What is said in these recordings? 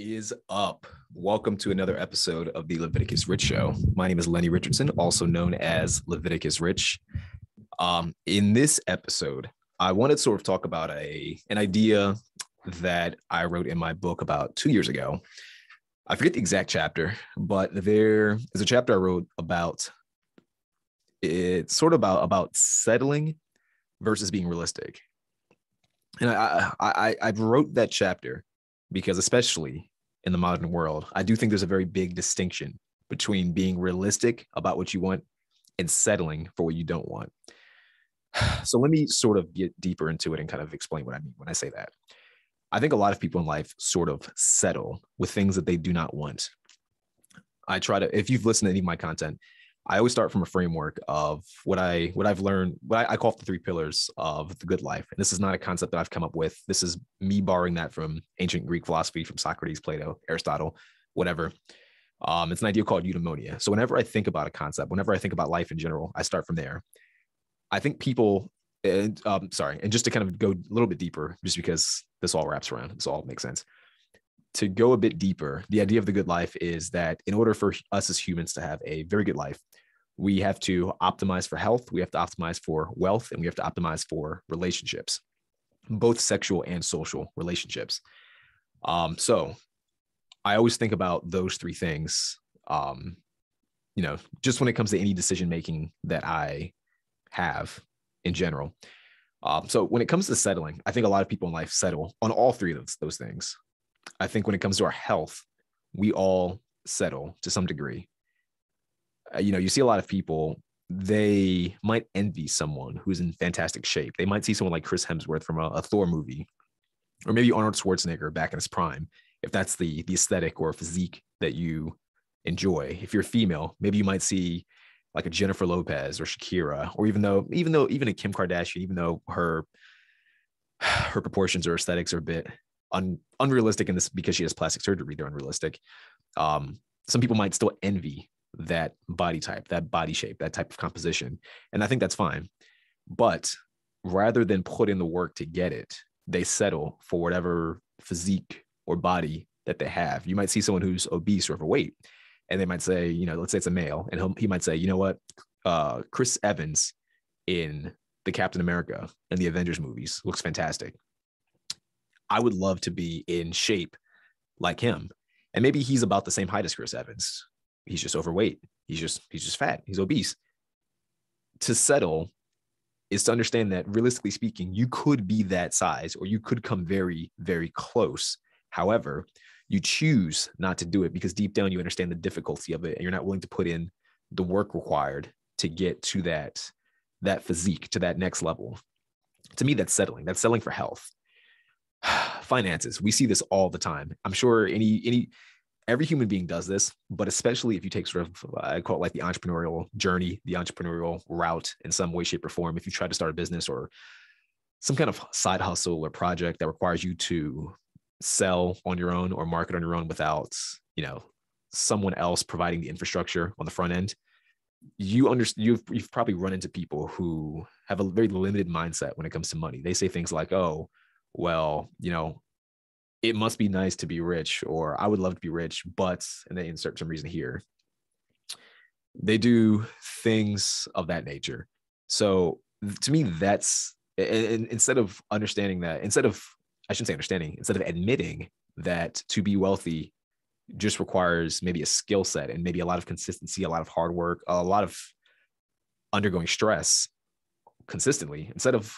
Is up? Welcome to another episode of the Leviticus Rich Show. My name is Lenny Richardson, also known as Leviticus Rich. In this episode, I wanted to sort of talk about an idea that I wrote in my book about 2 years ago. I forget the exact chapter, but there is a chapter I wrote about it's sort of about settling versus being realistic. And I wrote that chapter because especially in the modern world, I do think there's a very big distinction between being realistic about what you want and settling for what you don't want. So let me sort of get deeper into it and kind of explain what I mean when I say that. I think a lot of people in life sort of settle with things that they do not want. If you've listened to any of my content, I always start from a framework of what I've learned, what I call the 3 pillars of the good life. And this is not a concept that I've come up with. This is me borrowing that from ancient Greek philosophy, from Socrates, Plato, Aristotle, whatever. It's an idea called eudaimonia. So whenever I think about a concept, whenever I think about life in general, I start from there. I think people, and just to kind of go a little bit deeper, just because this all wraps around, this all makes sense. To go a bit deeper, the idea of the good life is that in order for us as humans to have a very good life, we have to optimize for health, we have to optimize for wealth, and we have to optimize for relationships, both sexual and social relationships. So I always think about those 3 things, just when it comes to any decision making that I have in general. So when it comes to settling, I think a lot of people in life settle on all 3 of those things. I think when it comes to our health, we all settle to some degree. You see a lot of people, they might envy someone who's in fantastic shape. They might see someone like Chris Hemsworth from a Thor movie, or maybe Arnold Schwarzenegger back in his prime, if that's the aesthetic or physique that you enjoy. If you're female, maybe you might see like a Jennifer Lopez or Shakira, or even a Kim Kardashian, even though her proportions or aesthetics are a bit unrealistic in this because she has plastic surgery, they're unrealistic. Some people might still envy that body type, that body shape, that type of composition. And I think that's fine. But rather than put in the work to get it, they settle for whatever physique or body that they have. You might see someone who's obese or overweight, and they might say, let's say it's a male, and he might say, you know what, Chris Evans in the Captain America and the Avengers movies looks fantastic. I would love to be in shape like him. And maybe he's about the same height as Chris Evans. He's just overweight. He's just fat. He's obese. To settle is to understand that realistically speaking, you could be that size or you could come very, very close. However, you choose not to do it because deep down you understand the difficulty of it and you're not willing to put in the work required to get to that physique, to that next level. To me, that's settling. That's settling for health. Finances. We see this all the time. I'm sure every human being does this, but especially if you take sort of, I call it like the entrepreneurial journey, the entrepreneurial route in some way, shape, or form. If you try to start a business or some kind of side hustle or project that requires you to sell on your own or market on your own without, someone else providing the infrastructure on the front end, you've probably run into people who have a very limited mindset when it comes to money. They say things like, oh, well, it must be nice to be rich, or I would love to be rich, but, and they insert some reason here. They do things of that nature. So to me, that's, and instead of admitting that to be wealthy just requires maybe a skill set and maybe a lot of consistency, a lot of hard work, a lot of undergoing stress consistently, instead of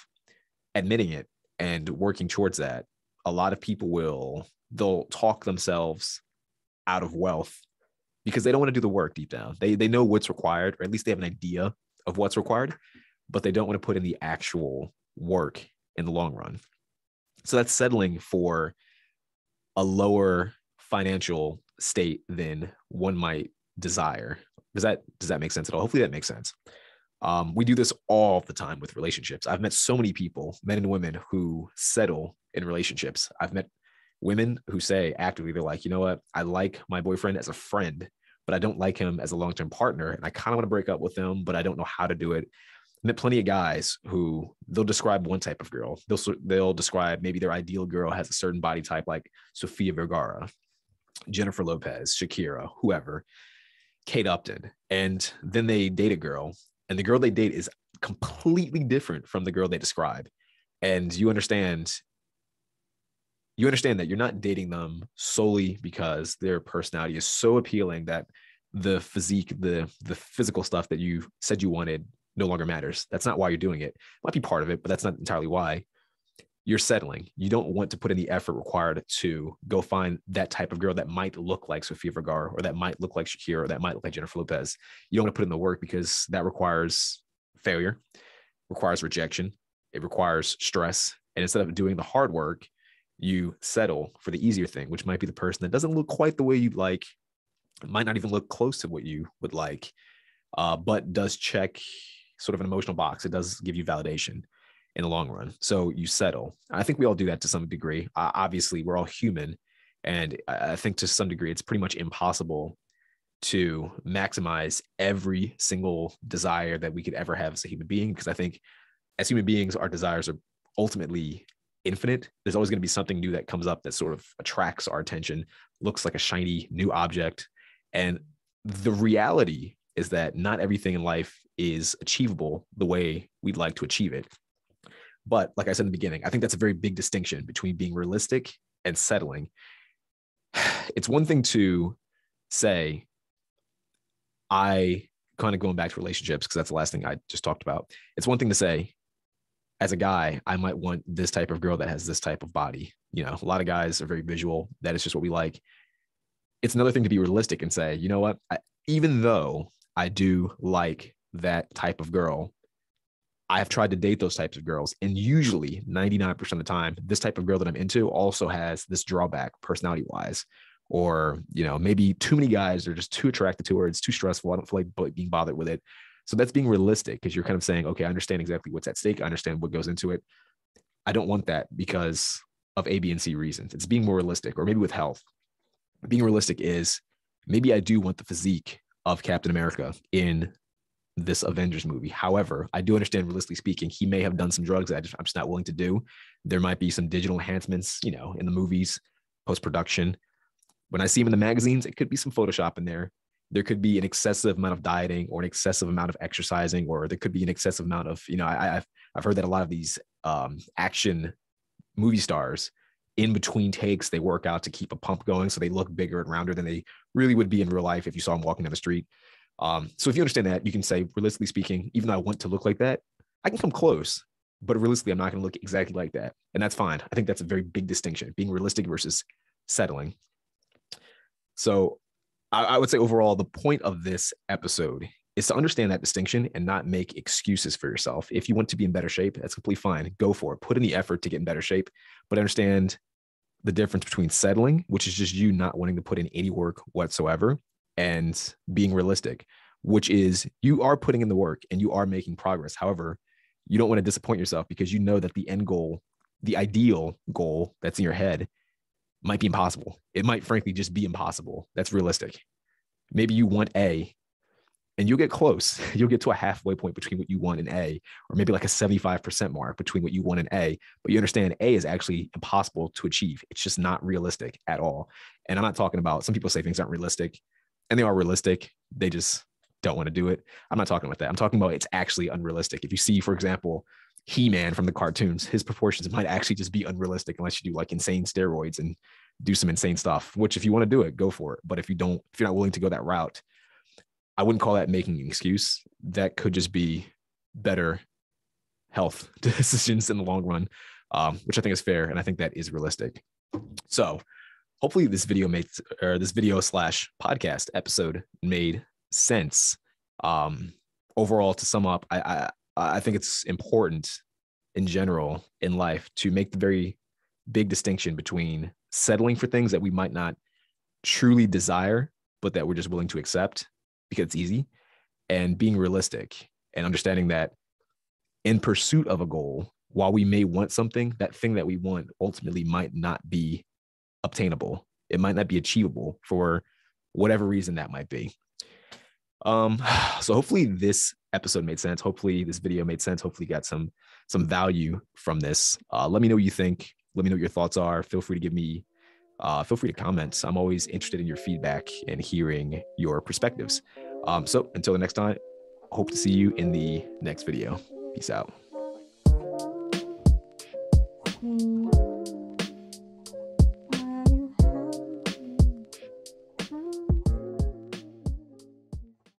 admitting it and working towards that, a lot of people they'll talk themselves out of wealth because they don't want to do the work deep down. They know what's required, or at least they have an idea of what's required, but they don't want to put in the actual work in the long run. So that's settling for a lower financial state than one might desire. Does that make sense at all? Hopefully that makes sense. We do this all the time with relationships. I've met so many people, men and women, who settle in relationships. I've met women who say actively, they're like, you know what? I like my boyfriend as a friend, but I don't like him as a long-term partner. And I kind of want to break up with him, but I don't know how to do it. I met plenty of guys who they'll describe one type of girl. They'll describe maybe their ideal girl has a certain body type, like Sofia Vergara. Jennifer Lopez, Shakira, whoever, Kate Upton, and then they date a girl, and the girl they date is completely different from the girl they describe. And you understand that you're not dating them solely because their personality is so appealing that the physique, the physical stuff that you said you wanted no longer matters. That's not why you're doing it. Might be part of it, but that's not entirely why. You're settling. You don't want to put in the effort required to go find that type of girl that might look like Sofia Vergara, or that might look like Shakira, or that might look like Jennifer Lopez. You don't want to put in the work because that requires failure, requires rejection, it requires stress. And instead of doing the hard work, you settle for the easier thing, which might be the person that doesn't look quite the way you'd like, might not even look close to what you would like, but does check sort of an emotional box. It does give you validation in the long run. So you settle. I think we all do that to some degree. Obviously, we're all human. And I think to some degree, it's pretty much impossible to maximize every single desire that we could ever have as a human being, because I think as human beings, our desires are ultimately infinite. There's always going to be something new that comes up that sort of attracts our attention, looks like a shiny new object. And the reality is that not everything in life is achievable the way we'd like to achieve it. But like I said in the beginning, I think that's a very big distinction between being realistic and settling. It's one thing to say, I kind of going back to relationships, because that's the last thing I just talked about. It's one thing to say, as a guy, I might want this type of girl that has this type of body. You know, a lot of guys are very visual. That is just what we like. It's another thing to be realistic and say, you know what, even though I do like that type of girl, I've tried to date those types of girls. And usually 99% of the time, this type of girl that I'm into also has this drawback personality wise, or, you know, maybe too many guys are just too attracted to her. It's too stressful. I don't feel like being bothered with it. So that's being realistic, because you're kind of saying, okay, I understand exactly what's at stake. I understand what goes into it. I don't want that because of A, B, and C reasons. It's being more realistic. Or maybe with health, being realistic is, maybe I do want the physique of Captain America in this Avengers movie. However, I do understand, realistically speaking, he may have done some drugs that I'm just not willing to do. There might be some digital enhancements, you know, in the movies, post-production. When I see him in the magazines, it could be some Photoshop in there. There could be an excessive amount of dieting, or an excessive amount of exercising, or there could be an excessive amount of, you know, I've heard that a lot of these action movie stars, in between takes, they work out to keep a pump going, so they look bigger and rounder than they really would be in real life if you saw them walking down the street. So if you understand that, you can say, realistically speaking, even though I want to look like that, I can come close, but realistically, I'm not going to look exactly like that. And that's fine. I think that's a very big distinction, being realistic versus settling. So I would say overall, the point of this episode is to understand that distinction and not make excuses for yourself. If you want to be in better shape, that's completely fine. Go for it. Put in the effort to get in better shape, but understand the difference between settling, which is just you not wanting to put in any work whatsoever, and being realistic, which is you are putting in the work and you are making progress. However, you don't want to disappoint yourself, because you know that the end goal, the ideal goal that's in your head, might be impossible. It might frankly just be impossible. That's realistic. Maybe you want A, and you'll get close. You'll get to a halfway point between what you want and A, or maybe like a 75% mark between what you want and A, but you understand A is actually impossible to achieve. It's just not realistic at all. And I'm not talking about, some people say things aren't realistic, and they are realistic. They just don't want to do it. I'm not talking about that. I'm talking about it's actually unrealistic. If you see, for example, He-Man from the cartoons, his proportions might actually just be unrealistic unless you do like insane steroids and do some insane stuff, which if you want to do it, go for it. But if you're not willing to go that route, I wouldn't call that making an excuse. That could just be better health decisions in the long run, which I think is fair. And I think that is realistic. So hopefully this video slash podcast episode made sense. Overall, to sum up, I think it's important in general in life to make the very big distinction between settling for things that we might not truly desire, but that we're just willing to accept because it's easy, and being realistic and understanding that in pursuit of a goal, while we may want something, that thing that we want ultimately might not be obtainable. It might not be achievable for whatever reason that might be. So hopefully this episode made sense. Hopefully this video made sense. Hopefully you got some value from this. Let me know what you think. Let me know what your thoughts are. Feel free to give me feel free to comment. I'm always interested in your feedback and hearing your perspectives. So until the next time, hope to see you in the next video. Peace out.